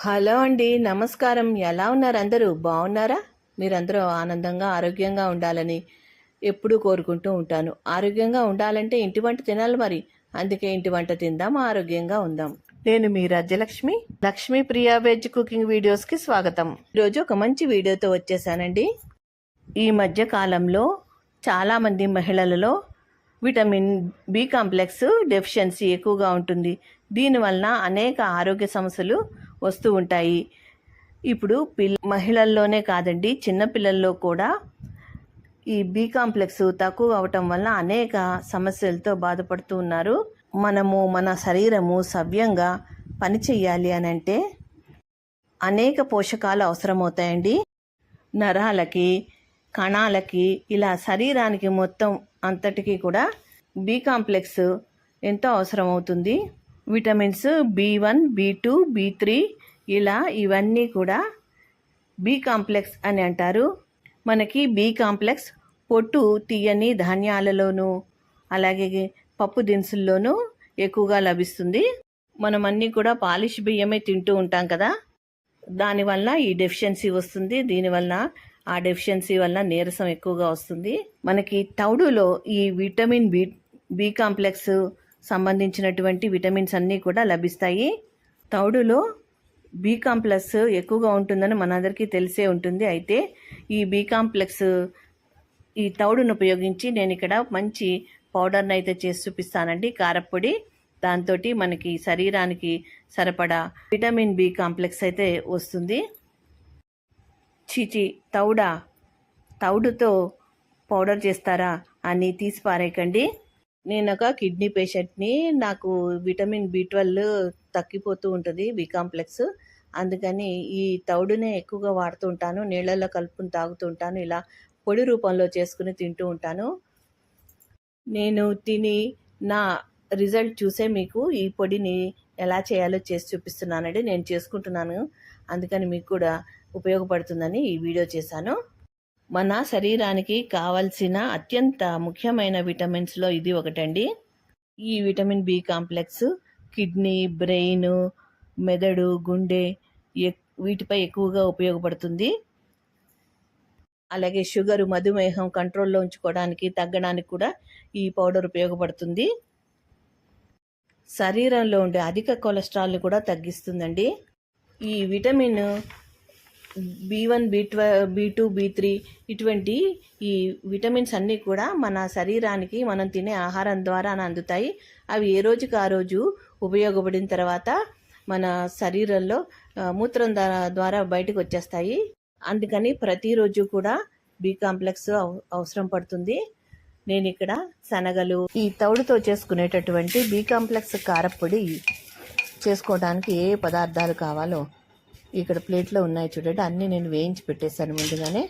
Hello అండి, నమస్కారం. ఎలా ఉన్నారు? అందరూ బాగున్నారా? మీరందరూ ఆనందంగా ఆరోగ్యంగా ఉండాలని ఎప్పుడూ కోరుకుంటూ ఉంటాను. ఆరోగ్యంగా ఉండాలంటే ఇంటి వంట తినాలి మరి. అందుకే ఇంటి వంట తిందాం, ఆరోగ్యంగా ఉందాం. నేను మీ రాజ్యలక్ష్మి, లక్ష్మీ ప్రియా వెజ్ కుకింగ్ వీడియోస్కి స్వాగతం. ఈరోజు ఒక మంచి వీడియోతో వచ్చేసానండి. ఈ మధ్య కాలంలో చాలామంది మహిళలలో విటమిన్ బి కాంప్లెక్స్ డెఫిషియన్సీ ఎక్కువగా ఉంటుంది. దీనివలన అనేక ఆరోగ్య సమస్యలు వస్తూ ఉంటాయి. ఇప్పుడు మహిళల్లోనే కాదండి, చిన్నపిల్లల్లో కూడా ఈ బి కాంప్లెక్స్ తక్కువ అవటం వల్ల అనేక సమస్యలతో బాధపడుతూ ఉన్నారు. మనము మన శరీరము సవ్యంగా పనిచేయాలి అని అంటే అనేక పోషకాలు అవసరమవుతాయండి. నరాలకి, కణాలకి, ఇలా శరీరానికి మొత్తం అంతటికీ కూడా బి కాంప్లెక్స్ ఎంతో అవసరం అవుతుంది. విటమిన్స్ B1, B2, B3 ఇలా ఇవన్నీ కూడా బి కాంప్లెక్స్ అని అంటారు. మనకి బి కాంప్లెక్స్ పొట్టు తీయని ధాన్యాలలోనూ అలాగే పప్పు దినుసుల్లోనూ ఎక్కువగా లభిస్తుంది. మనం అన్నీ కూడా పాలిష్ బియ్యమే తింటూ ఉంటాం కదా, దానివల్ల ఈ డెఫిషియన్సీ వస్తుంది. దీనివల్ల ఆ డెఫిషియన్సీ వల్ల నీరసం ఎక్కువగా వస్తుంది. మనకి తౌడులో ఈ విటమిన్ బి కాంప్లెక్స్ సంబంధించినటువంటి విటమిన్స్ అన్నీ కూడా లభిస్తాయి. తౌడులో బి కాంప్లెక్స్ ఎక్కువగా ఉంటుందని మనందరికీ తెలిసే ఉంటుంది. అయితే ఈ బి కాంప్లెక్స్ ఈ తౌడును ఉపయోగించి నేను ఇక్కడ మంచి పౌడర్ని అయితే చేసి చూపిస్తానండి, కారప్పొడి. దాంతో మనకి శరీరానికి సరిపడా విటమిన్ బి కాంప్లెక్స్ అయితే వస్తుంది. చీచి, తౌడుతో పౌడర్ చేస్తారా అని తీసి పారేయకండి. నేను ఒక కిడ్నీ పేషెంట్ని. నాకు విటమిన్ B12 తగ్గిపోతూ ఉంటుంది, బి కాంప్లెక్స్. అందుకని ఈ తౌడునే ఎక్కువగా వాడుతూ ఉంటాను. నీళ్ళల్లో కలుపుకుని తాగుతూ ఉంటాను. ఇలా పొడి రూపంలో చేసుకుని తింటూ ఉంటాను. నేను తిని నా రిజల్ట్ చూసే మీకు ఈ పొడిని ఎలా చేయాలో చేసి చూపిస్తున్నానండి. నేను చేసుకుంటున్నాను, అందుకని మీకు కూడా ఉపయోగపడుతుందని ఈ వీడియో చేశాను. మన శరీరానికి కావలసిన అత్యంత ముఖ్యమైన విటమిన్స్లో ఇది ఒకటండి. ఈ vitamin B complex kidney, brain, మెదడు, గుండె వీటిపై ఎక్కువగా ఉపయోగపడుతుంది. అలాగే షుగర్, మధుమేహం కంట్రోల్లో ఉంచుకోవడానికి, తగ్గడానికి కూడా ఈ పౌడర్ ఉపయోగపడుతుంది. శరీరంలో ఉండే అధిక కొలెస్ట్రాల్ని కూడా తగ్గిస్తుందండి. ఈ విటమిన్ B1, B2, B3 ఇటువంటి ఈ విటమిన్స్ అన్నీ కూడా మన శరీరానికి మనం తినే ఆహారం ద్వారా అందుతాయి. అవి ఏ రోజుకి ఆ రోజు ఉపయోగపడిన తర్వాత మన శరీరంలో మూత్రం ద్వారా బయటకు వచ్చేస్తాయి. అందుకని ప్రతిరోజు కూడా బి కాంప్లెక్స్ అవసరం పడుతుంది. నేను ఇక్కడ శనగలు, ఈ తౌడుతో చేసుకునేటటువంటి బి కాంప్లెక్స్ కారప్పొడి చేసుకోవడానికి ఏ పదార్థాలు కావాలో ఇక్కడ ప్లేట్లో ఉన్నాయి చూడండి. అన్నీ నేను వేయించి పెట్టేశాను ముందుగానే.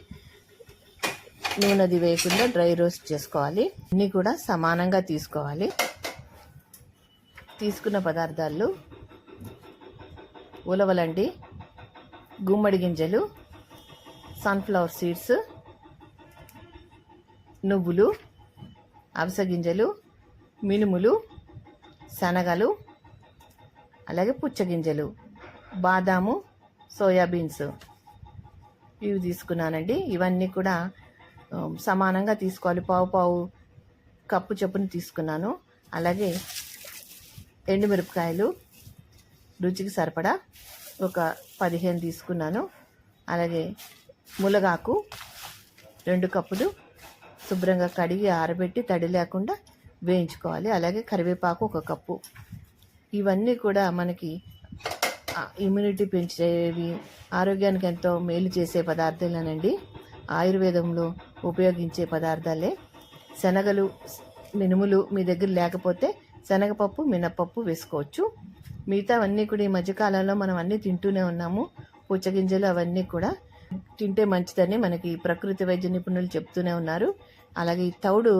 నూనెది వేయకుండా డ్రై రోస్ట్ చేసుకోవాలి. అన్నీ కూడా సమానంగా తీసుకోవాలి. తీసుకున్న పదార్థాలు ఉలవలండి, గుమ్మడి గింజలు, సన్ఫ్లవర్ సీడ్స్, నువ్వులు, అవిసె గింజలు, మినుములు, శనగలు, అలాగే పుచ్చగింజలు, బాదాము, సోయాబీన్స్ ఇవి తీసుకున్నానండి. ఇవన్నీ కూడా సమానంగా తీసుకోవాలి. పావు కప్పు చొప్పున తీసుకున్నాను. అలాగే ఎండుమిరపకాయలు రుచికి సరిపడా ఒక 15 తీసుకున్నాను. అలాగే ములగాకు 2 కప్పులు శుభ్రంగా కడిగి ఆరబెట్టి తడి లేకుండా వేయించుకోవాలి. అలాగే కరివేపాకు 1 కప్పు. ఇవన్నీ కూడా మనకి ఇమ్యూనిటీ పెంచేవి, ఆరోగ్యానికి ఎంతో మేలు చేసే పదార్థాలేనండి. ఆయుర్వేదంలో ఉపయోగించే పదార్థాలే. శనగలు, మినుములు మీ దగ్గర లేకపోతే శనగపప్పు, మినప్పప్పు వేసుకోవచ్చు. మిగతావన్నీ కూడా ఈ మధ్యకాలంలో మనం అన్నీ తింటూనే ఉన్నాము. పుచ్చగింజలు అవన్నీ కూడా తింటే మంచిదని మనకి ప్రకృతి వైద్య నిపుణులు చెప్తూనే ఉన్నారు. అలాగే తౌడు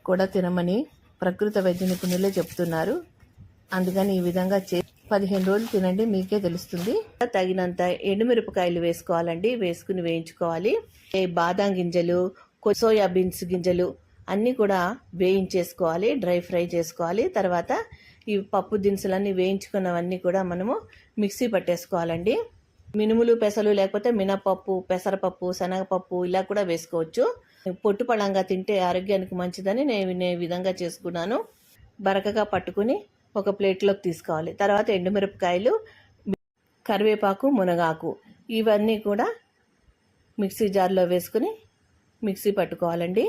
కూడా తినమని ప్రకృతి వైద్య నిపుణులే చెప్తున్నారు. అందుకని ఈ విధంగా 15 రోజులు తినండి, మీకే తెలుస్తుంది. తగినంత ఎండుమిరపకాయలు వేసుకోవాలండి, వేసుకుని వేయించుకోవాలి. బాదం గింజలు, సోయాబీన్స్ గింజలు అన్నీ కూడా వేయించేసుకోవాలి, డ్రై ఫ్రై చేసుకోవాలి. తర్వాత ఈ పప్పు దినుసులన్నీ వేయించుకున్నవన్నీ కూడా మనము మిక్సీ పట్టేసుకోవాలండి. మినుములు పెసలు లేకపోతే మినపప్పు, పెసరపప్పు, శనగపప్పు ఇలా కూడా వేసుకోవచ్చు. పొట్టు పళంగా తింటే ఆరోగ్యానికి మంచిదని నేను ఈ విధంగా చేసుకున్నాను. బరకగా పట్టుకుని ఒక ప్లేట్లోకి తీసుకోవాలి. తర్వాత ఎండుమిరపకాయలు, కరివేపాకు, మునగాకు ఇవన్నీ కూడా మిక్సీ జార్లో వేసుకుని మిక్సీ పట్టుకోవాలండి.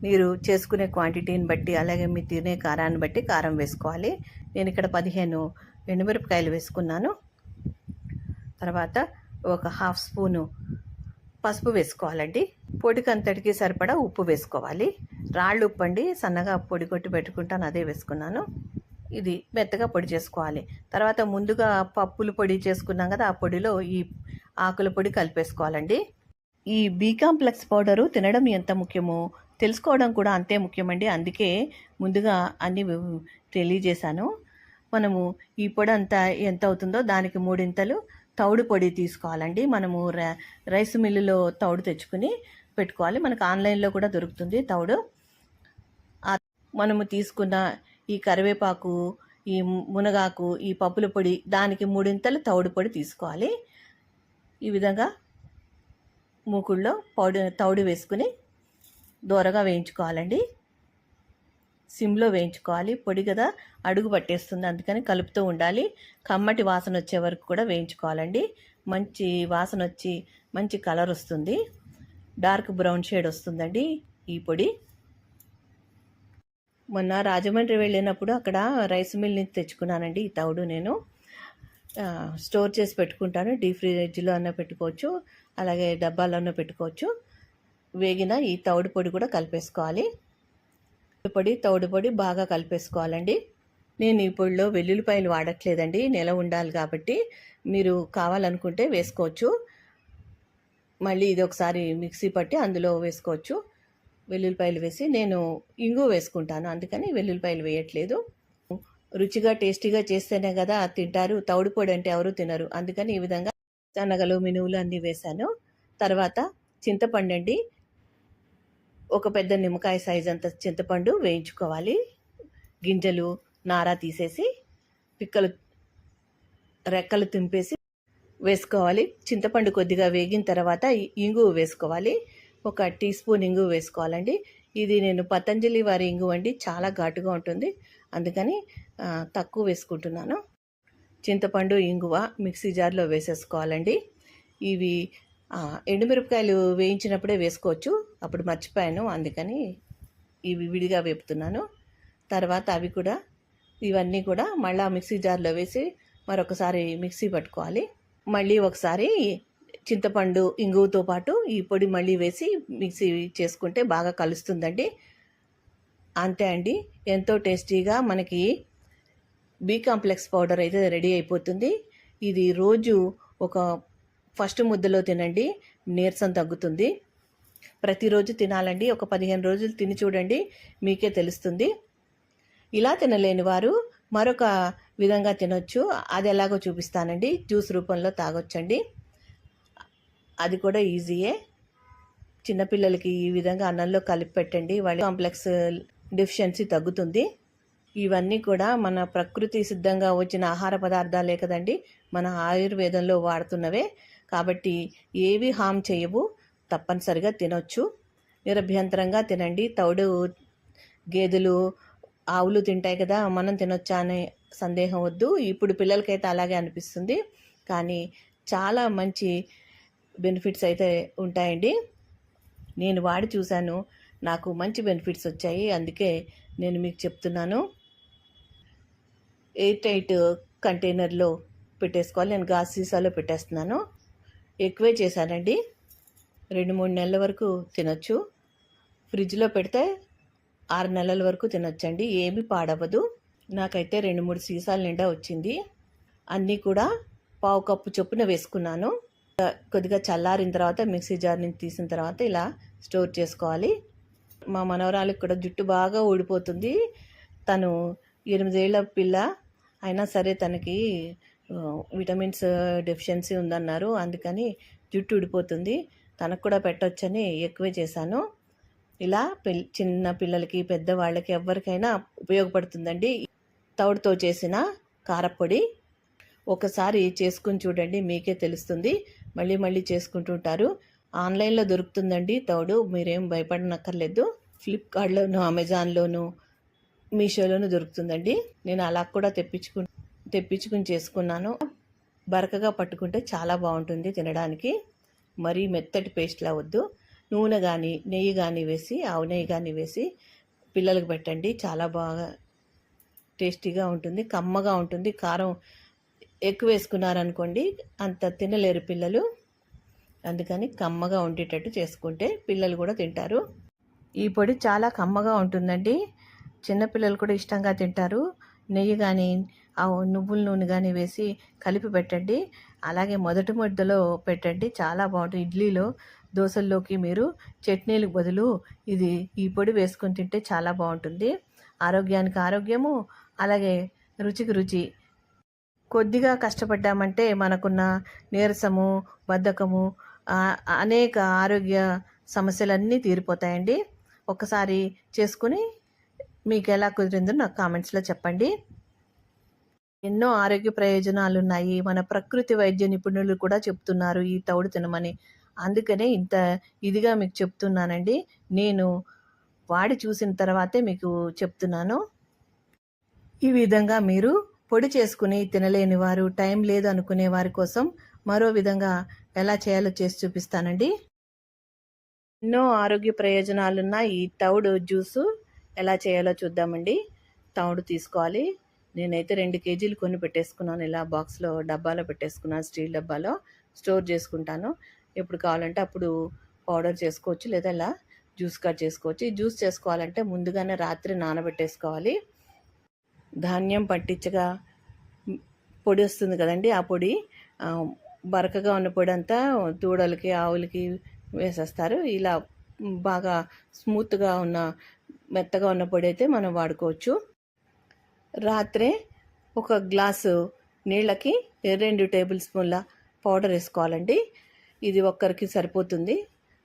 మీరు చేసుకునే క్వాంటిటీని బట్టి అలాగే మీరు తినే కారాన్ని బట్టి కారం వేసుకోవాలి. నేను ఇక్కడ 15 ఎండుమిరపకాయలు వేసుకున్నాను. తర్వాత ఒక హాఫ్ స్పూను పసుపు వేసుకోవాలండి. పొడికంతటికి సరిపడా ఉప్పు వేసుకోవాలి. రాళ్ళు ఉప్పు అండి, సన్నగా పొడి కొట్టి పెట్టుకుంటాను, అదే వేసుకున్నాను. ఇది మెత్తగా పొడి చేసుకోవాలి. తర్వాత ముందుగా పప్పులు పొడి చేసుకున్నాం కదా, ఆ పొడిలో ఈ ఆకుల పొడి కలిపేసుకోవాలండి. ఈ బి కాంప్లెక్స్ పౌడరు తినడం ఎంత ముఖ్యమో తెలుసుకోవడం కూడా అంతే ముఖ్యమండి. అందుకే ముందుగా అన్నీ తెలియజేశాను. మనము ఈ పొడి అంతా ఎంత అవుతుందో దానికి 3 తౌడు పొడి తీసుకోవాలండి. మనము రైస్ మిల్లులో తౌడు తెచ్చుకుని పెట్టుకోవాలి. మనకు ఆన్లైన్లో కూడా దొరుకుతుంది తౌడు. మనము తీసుకున్న ఈ కరివేపాకు, ఈ మునగాకు, ఈ పప్పుల పొడి దానికి 3 తౌడు పొడి తీసుకోవాలి. ఈ విధంగా మూకుళ్ళలో తౌడు వేసుకుని దోరగా వేయించుకోవాలండి. సిమ్లో వేయించుకోవాలి. పొడి కదా అడుగు పట్టేస్తుంది, అందుకని కలుపుతూ ఉండాలి. కమ్మటి వాసన వచ్చే వరకు కూడా వేయించుకోవాలండి. మంచి వాసన వచ్చి మంచి కలర్ వస్తుంది, డార్క్ బ్రౌన్ షేడ్ వస్తుందండి ఈ పొడి. మొన్న రాజమండ్రి వెళ్ళినప్పుడు అక్కడ రైస్ మిల్ నుంచి తెచ్చుకున్నానండి ఈ తౌడు. నేను స్టోర్ చేసి పెట్టుకుంటాను. డీప్ ఫ్రిడ్జ్లో అన్న పెట్టుకోవచ్చు, అలాగే డబ్బాలోనే పెట్టుకోవచ్చు. వేగిన ఈ తౌడు పొడి కూడా కలిపేసుకోవాలి. తౌడు పొడి బాగా కలిపేసుకోవాలండి. నేను ఈ పొడిలో వెల్లుల్లిపాయలు వాడట్లేదండి, నిలవ ఉండాలి కాబట్టి. మీరు కావాలనుకుంటే వేసుకోవచ్చు. మళ్ళీ ఇది ఒకసారి మిక్సీ పట్టి అందులో వేసుకోవచ్చు. వెల్లుల్లిపాయలు వేసి నేను ఇంగు వేసుకుంటాను, అందుకని వెల్లుల్లిపాయలు వేయట్లేదు. రుచిగా టేస్టీగా చేస్తేనే కదా తింటారు. తౌడు పొడి అంటే ఎవరు తినరు, అందుకని ఈ విధంగా శనగలు, మినువులు అన్నీ వేశాను. తర్వాత చింతపండు అండి, ఒక పెద్ద నిమ్మకాయ సైజ్ అంత చింతపండు వేయించుకోవాలి. గింజలు నారా తీసేసి రెక్కలు తుంపేసి వేసుకోవాలి. చింతపండు కొద్దిగా వేగిన తర్వాత ఇంగు వేసుకోవాలి. 1 టీ స్పూన్ ఇంగు వేసుకోవాలండి. ఇది నేను పతంజలి వారి ఇంగు అండి, చాలా ఘాటుగా ఉంటుంది, అందుకని తక్కువ వేసుకుంటున్నాను. చింతపండు, ఇంగువ మిక్సీ జార్లో వేసేసుకోవాలండి. ఇవి ఎండుమిరపకాయలు వేయించినప్పుడే వేసుకోవచ్చు, అప్పుడు మర్చిపోయాను, అందుకని ఇవి విడిగా వేపుతున్నాను. తర్వాత ఇవన్నీ కూడా మళ్ళీ మిక్సీ జార్లో వేసి మరొకసారి మిక్సీ పట్టుకోవాలి. మళ్ళీ ఒకసారి చింతపండు, ఇంగువతో పాటు ఈ పొడి మళ్ళీ వేసి మిక్సీ చేసుకుంటే బాగా కలుస్తుందండి. అంతే అండి, ఎంతో టేస్టీగా మనకి బి కాంప్లెక్స్ పౌడర్ అయితే రెడీ అయిపోతుంది. ఇది రోజు ఒక ఫస్ట్ ముద్దలో తినండి, నీరసం తగ్గుతుంది. ప్రతిరోజు తినాలండి. ఒక 15 రోజులు తిని చూడండి, మీకే తెలుస్తుంది. ఇలా తినలేని వారు మరొక విధంగా తినొచ్చు, అది ఎలాగో చూపిస్తానండి. జ్యూస్ రూపంలో తాగొచ్చండి, అది కూడా ఈజీయే. చిన్నపిల్లలకి ఈ విధంగా అన్నంలో కలిపి పెట్టండి, వాళ్ళ కాంప్లెక్స్ డెఫిషియన్సీ తగ్గుతుంది. ఇవన్నీ కూడా మన ప్రకృతి సిద్ధంగా వచ్చిన ఆహార పదార్థాలే కదండి, మన ఆయుర్వేదంలో వాడుతున్నవే కాబట్టి ఏవి హామ్ చేయవు, తప్పనిసరిగా తినొచ్చు, నిరభ్యంతరంగా తినండి. తౌడు గేదెలు, ఆవులు తింటాయి కదా, మనం తినొచ్చా అనే సందేహం వద్దు. ఇప్పుడు పిల్లలకైతే అలాగే అనిపిస్తుంది, కానీ చాలా మంచి బెనిఫిట్స్ అయితే ఉంటాయండి. నేను వాడి చూశాను, నాకు మంచి బెనిఫిట్స్ వచ్చాయి, అందుకే నేను మీకు చెప్తున్నాను. ఎయిర్ టైట్ కంటైనర్లో పెట్టేసుకోవాలి. నేను గాజు సీసాలో పెట్టేస్తున్నాను. ఎక్కువే చేశానండి, 2-3 నెలల వరకు తినొచ్చు. ఫ్రిడ్జ్లో పెడితే 6 నెలల వరకు తినొచ్చండి, ఏమీ పాడవదు. నాకైతే 2-3 సీసాల నిండా వచ్చింది. అన్నీ కూడా 1/4 కప్పు చొప్పున వేసుకున్నాను. కొద్దిగా చల్లారిన తర్వాత మిక్సీ జార్ నుంచి తీసిన తర్వాత ఇలా స్టోర్ చేసుకోవాలి. మా మనవరాలికి కూడా జుట్టు బాగా ఊడిపోతుంది. తను 8 ఏళ్ల పిల్ల అయినా సరే తనకి విటమిన్స్ డెఫిషియన్సీ ఉందన్నారు, అందుకని జుట్టు ఊడిపోతుంది. తనకు కూడా పెట్టొచ్చని ఎక్కువే చేశాను. ఇలా చిన్న పిల్లలకి, పెద్దవాళ్ళకి, ఎవరికైనా ఉపయోగపడుతుందండి. తౌడుతో చేసిన కారపొడి. ఒకసారి చేసుకుని చూడండి, మీకే తెలుస్తుంది. మళ్ళీ మళ్ళీ చేసుకుంటుంటారు. ఆన్లైన్లో దొరుకుతుందండి తౌడు, మీరేం భయపడనక్కర్లేదు. ఫ్లిప్కార్ట్లోను, అమెజాన్లోను, మీషోలోను దొరుకుతుందండి. నేను అలా కూడా తెప్పించుకుని చేసుకున్నాను. బరకగా పట్టుకుంటే చాలా బాగుంటుంది తినడానికి. మరీ మెత్తటి పేస్ట్లా వద్దు. నూనె కానీ నెయ్యి కానీ వేసి, ఆవు నెయ్యి కానీ వేసి పిల్లలకు పెట్టండి. చాలా బాగా టేస్టీగా ఉంటుంది, కమ్మగా ఉంటుంది. కారం ఎక్కువ వేసుకున్నారనుకోండి అంత తినలేరు పిల్లలు. అందుకని కమ్మగా ఉండేటట్టు చేసుకుంటే పిల్లలు కూడా తింటారు. ఈ పొడి చాలా కమ్మగా ఉంటుందండి, చిన్నపిల్లలు కూడా ఇష్టంగా తింటారు. నెయ్యి కానీ నువ్వుల నూనె కానీ వేసి కలిపి పెట్టండి. అలాగే మొదటి ముద్దలో పెట్టండి, చాలా బాగుంటుంది. ఇడ్లీలో, దోశల్లోకి మీరు చట్నీలకు బదులు ఈ పొడి వేసుకొని తింటే చాలా బాగుంటుంది. ఆరోగ్యానికి ఆరోగ్యము, అలాగే రుచికి రుచి. కొద్దిగా కష్టపడ్డామంటే మనకున్న నీరసము, బద్ధకము, అనేక ఆరోగ్య సమస్యలన్నీ తీరిపోతాయండి. ఒకసారి చేసుకుని మీకు ఎలా కుదిరిందో నాకు కామెంట్స్లో చెప్పండి. ఎన్నో ఆరోగ్య ప్రయోజనాలు ఉన్నాయి. మన ప్రకృతి వైద్య నిపుణులు కూడా చెప్తున్నారు ఈ తౌడు తినమని. అందుకనే ఇంత ఇదిగా మీకు చెప్తున్నానండి. నేను వాడి చూసిన తర్వాతే మీకు చెప్తున్నాను. ఈ విధంగా మీరు పొడి చేసుకుని తినలేని వారు, టైం లేదు అనుకునే వారి కోసం మరో విధంగా ఎలా చేయాలో చేసి చూపిస్తానండి. ఎన్నో ఆరోగ్య ప్రయోజనాలున్న ఈ తౌడు జ్యూసు ఎలా చేయాలో చూద్దామండి. తౌడు తీసుకోవాలి. నేనైతే 2 కేజీలు కొని పెట్టేసుకున్నాను. ఇలా బాక్స్లో, డబ్బాలో పెట్టేసుకున్నాను. స్టీల్ డబ్బాలో స్టోర్ చేసుకుంటాను. ఎప్పుడు కావాలంటే అప్పుడు పౌడర్ చేసుకోవచ్చు, లేదా ఇలా జ్యూస్ కట్ చేసుకోవచ్చు. ఈ జ్యూస్ చేసుకోవాలంటే ముందుగానే రాత్రి నానబెట్టేసుకోవాలి. ధాన్యం పట్టించగా పొడి వస్తుంది కదండి, ఆ పొడి బరకగా ఉన్న పొడి అంతా దూడలకి, ఆవులకి వేసేస్తారు. ఇలా బాగా స్మూత్గా ఉన్న, మెత్తగా ఉన్న పొడి అయితే మనం వాడుకోవచ్చు. రాత్రే ఒక గ్లాసు నీళ్ళకి 2 టేబుల్ స్పూన్ల పౌడర్ వేసుకోవాలండి. ఇది ఒక్కరికి సరిపోతుంది.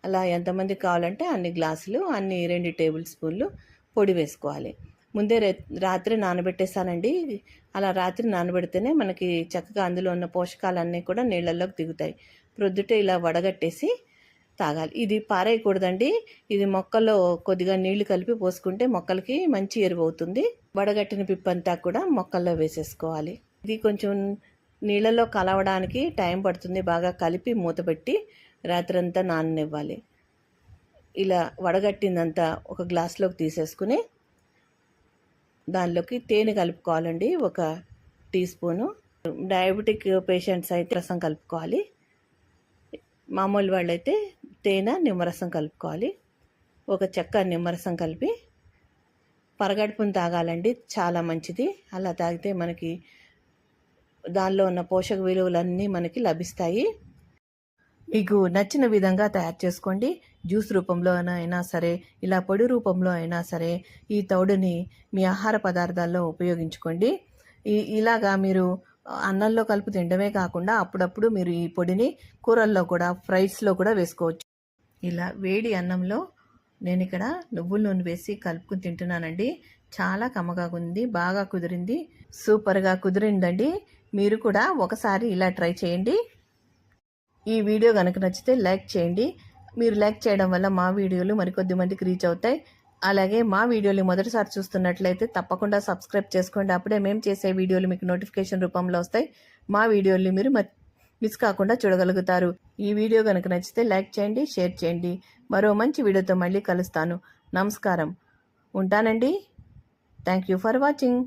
అలా ఎంతమంది కావాలంటే అన్ని గ్లాసులు, అన్ని 2 టేబుల్ స్పూన్లు పొడి వేసుకోవాలి. ముందే రాత్రి నానబెట్టేసానండి. అలా రాత్రి నానబెడితేనే మనకి చక్కగా అందులో ఉన్న పోషకాలన్నీ కూడా నీళ్ళల్లోకి దిగుతాయి. ప్రొద్దుటే ఇలా వడగట్టేసి తాగాలి. ఇది పారేయకూడదండి. ఇది మొక్కల్లో కొద్దిగా నీళ్లు కలిపి పోసుకుంటే మొక్కలకి మంచి ఎరువు అవుతుంది. వడగట్టిన పిప్పంతా కూడా మొక్కల్లో వేసేసుకోవాలి. ఇది కొంచెం నీళ్ళల్లో కలవడానికి టైం పడుతుంది. బాగా కలిపి మూతపెట్టి రాత్రంతా నాననివ్వాలి. ఇలా వడగట్టిందంతా ఒక గ్లాస్లోకి తీసేసుకుని దానిలోకి తేనె కలుపుకోవాలండి, 1 టీ స్పూను. డయాబెటిక్ పేషెంట్స్ అయితే రసం కలుపుకోవాలి. మామూలు వాళ్ళైతే తేనె, నిమ్మరసం కలుపుకోవాలి. 1 చెక్క నిమ్మరసం కలిపి పరగడుపుని తాగాలండి, చాలా మంచిది. అలా తాగితే మనకి దానిలో ఉన్న పోషక విలువలన్నీ మనకి లభిస్తాయి. మీకు నచ్చిన విధంగా తయారు చేసుకోండి. జ్యూస్ రూపంలో అయినా సరే, ఇలా పొడి రూపంలో అయినా సరే ఈ తౌడుని మీ ఆహార పదార్థాల్లో ఉపయోగించుకోండి. ఇలాగా మీరు అన్నంలో కలిపి తినడమే కాకుండా అప్పుడప్పుడు మీరు ఈ పొడిని కూరల్లో కూడా, ఫ్రైస్లో కూడా వేసుకోవచ్చు. ఇలా వేడి అన్నంలో నేను ఇక్కడ నువ్వుల నూనె వేసి కలుపుకుని తింటున్నానండి. చాలా కమ్మగా ఉంది, బాగా కుదిరింది, సూపర్గా కుదిరిందండి. మీరు కూడా ఒకసారి ఇలా ట్రై చేయండి. ఈ వీడియో కనుక నచ్చితే లైక్ చేయండి. మీరు లైక్ చేయడం వల్ల మా వీడియోలు మరికొద్ది మందికి రీచ్ అవుతాయి. అలాగే మా వీడియోలు మొదటిసారి చూస్తున్నట్లయితే తప్పకుండా సబ్స్క్రైబ్ చేసుకోండి. అప్పుడే మేము చేసే వీడియోలు మీకు నోటిఫికేషన్ రూపంలో వస్తాయి. మా వీడియోలు మీరు మిస్ కాకుండా చూడగలుగుతారు. ఈ వీడియో కనుక నచ్చితే లైక్ చేయండి, షేర్ చేయండి. మరో మంచి వీడియోతో మళ్ళీ కలుస్తాను. నమస్కారం, ఉంటానండి. Thank you for watching.